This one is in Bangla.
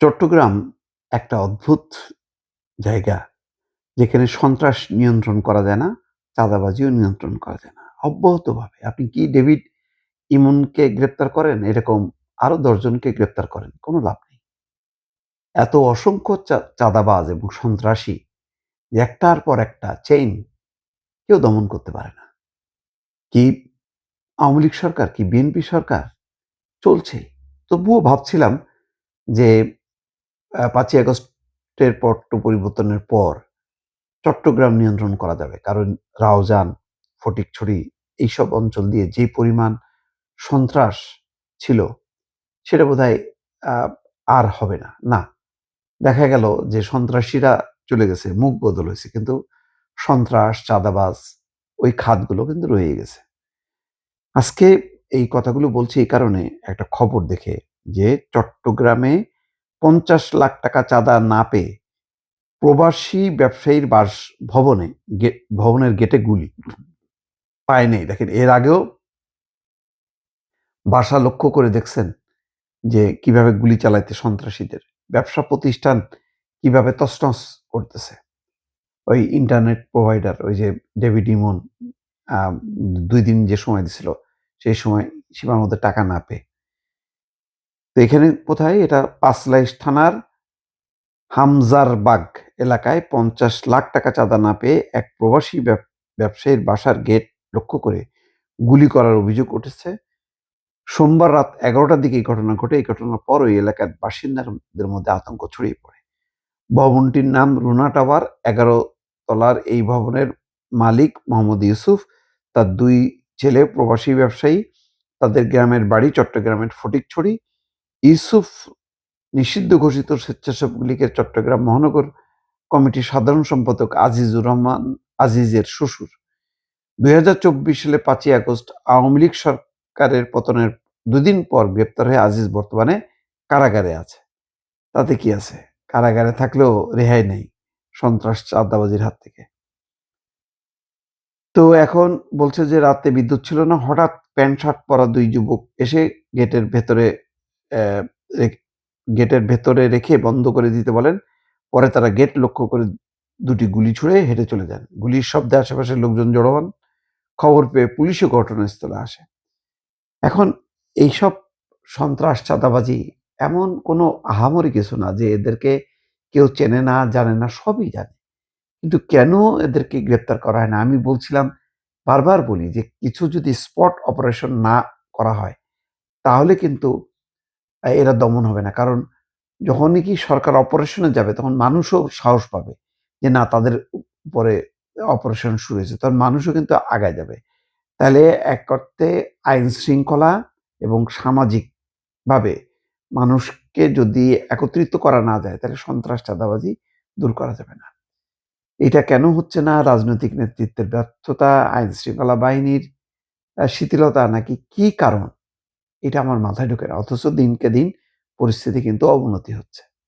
চট্টগ্রাম একটা অদ্ভুত জায়গা, যেখানে সন্ত্রাস নিয়ন্ত্রণ করা যায় না, চাঁদাবাজিও নিয়ন্ত্রণ করা যায় না। অব্যাহতভাবে আপনি কি ডেভিড ইমনকে গ্রেপ্তার করেন, এরকম আরো ১০ জনকে গ্রেপ্তার করেন, কোনো লাভ নেই। এত অসংখ্য চাঁদাবাজ এবং সন্ত্রাসী যে একটার পর একটা চেইন কেউ দমন করতে পারে না। কি আওয়ামী লীগ সরকার, কি বিএনপি সরকার? চলছেই। তবুও ভাবছিলাম যে ৫ই আগস্টের পট পরিবর্তনের পর চট্টগ্রাম নিয়ন্ত্রণ করা যাবে। কারণ রাউজান, ফটিকছড়ি এইসব অঞ্চল দিয়ে যে পরিমাণ সন্ত্রাস ছিল, সেটা বোধহয় আ আর হবে না। না, দেখা গেল যে সন্ত্রাসীরা চলে গেছে, মুখ বদল হয়েছে। কিন্তু সন্ত্রাস, চাঁদাবাজ ওই খাতগুলো কিন্তু রয়ে গেছে। আজকে এই কথাগুলো বলছি এই কারণে, একটা খবর দেখে যে চট্টগ্রামে ৫০ লাখ টাকা চাঁদা না পেয়ে প্রবাসী ব্যবসায়ীর বাসভবনে ভবনের গেটে গুলি। পায় নাই। দেখেন, এর আগেও বাসা লক্ষ্য করে দেখছেন যে কিভাবে গুলি চালাইতে সন্ত্রাসীদের। ব্যবসা প্রতিষ্ঠান কিভাবে তছনছ করতেছে। ওই ইন্টারনেট প্রোভাইডার, ওই যে ডেভিড ইমন ২ দিন যে সময় দিছিল, সেই সময় সীমার মধ্যে টাকা না পেয়ে। তো এখানে কোথায়? এটা পাঁচলাইশ থানার হামজারবাগ এলাকায় ৫০ লাখ টাকা চাঁদা না পেয়ে এক প্রবাসী ব্যবসায়ীর বাসার গেট লক্ষ্য করে গুলি করার অভিযোগ উঠেছে। সোমবার রাত ১১টার দিকে এই ঘটনা ঘটে। এই ঘটনার পর ওই এলাকার বাসিন্দাদের মধ্যে আতঙ্ক ছড়িয়ে পড়ে। ভবনটির নাম রুনা টাওয়ার। ১১ তলার এই ভবনের মালিক মোহাম্মদ ইউসুফ, তার ২ ছেলে প্রবাসী ব্যবসায়ী। তাদের গ্রামের বাড়ি চট্টগ্রামের ফটিকছড়ি। ইউসুফ নিষিদ্ধ ঘোষিত স্বেচ্ছাসেবক লীগের চট্টগ্রাম মহানগর কমিটির সাধারণ সম্পাদক আজিজুর রহমান আজিজের শ্বশুর। ২০২৪ সালে ৫ই আগস্ট আওয়ামী লীগ সরকারের পতনের ২ দিন পর গ্রেপ্তার হয়ে আজিজ বর্তমানে কারাগারে আছে। তাতে কি আছে? কারাগারে থাকলেও রেহাই নেই সন্ত্রাস চাঁদাবাজির হাত থেকে। তো এখন বলছে যে রাতে বিদ্যুৎ ছিল না। হঠাৎ প্যান্ট শার্ট পরা ২ যুবক এসে গেটের ভেতরে অ্যা রেখ গেটের ভেতরে রেখে বন্ধ করে দিতে বলেন। পরে তারা গেট লক্ষ্য করে ২টি গুলি ছুড়ে হেঁটে চলে যান। গুলির শব্দে আশেপাশের লোকজন জড়ো হন। খবর পেয়ে পুলিশও ঘটনাস্থলে আসে। এখন এইসব সন্ত্রাস, চাঁদাবাজি এমন কোনো আহামরি কিছু না যে এদেরকে কেউ চেনে না, জানে না, সবই জানে। কিন্তু কেন এদেরকে গ্রেপ্তার করা হয় না? আমি বলছিলাম, বারবার বলি যে কিছু যদি স্পট অপারেশন না করা হয়, তাহলে কিন্তু এরা দমন হবে না। কারণ যখনই কি সরকার অপারেশনে যাবে, তখন মানুষও সাহস পাবে যে না, তাদের উপরে অপারেশন শুরু হয়েছে। তখন মানুষও কিন্তু আগায় যাবে। তাহলে এক অর্থে আইন শৃঙ্খলা এবং সামাজিকভাবে মানুষকে যদি একত্রিত করা না যায়, তাহলে সন্ত্রাস, চাঁদাবাজি দূর করা যাবে না। এটা কেন হচ্ছে না? রাজনৈতিক নেতৃত্বের ব্যর্থতা, আইন শৃঙ্খলা বাহিনীর শিথিলতা, নাকি কি কারণ? এটা আমার মাথায় ঢোকে না। অথচ দিনকে দিন পরিস্থিতি কিন্তু অবনতি হচ্ছে।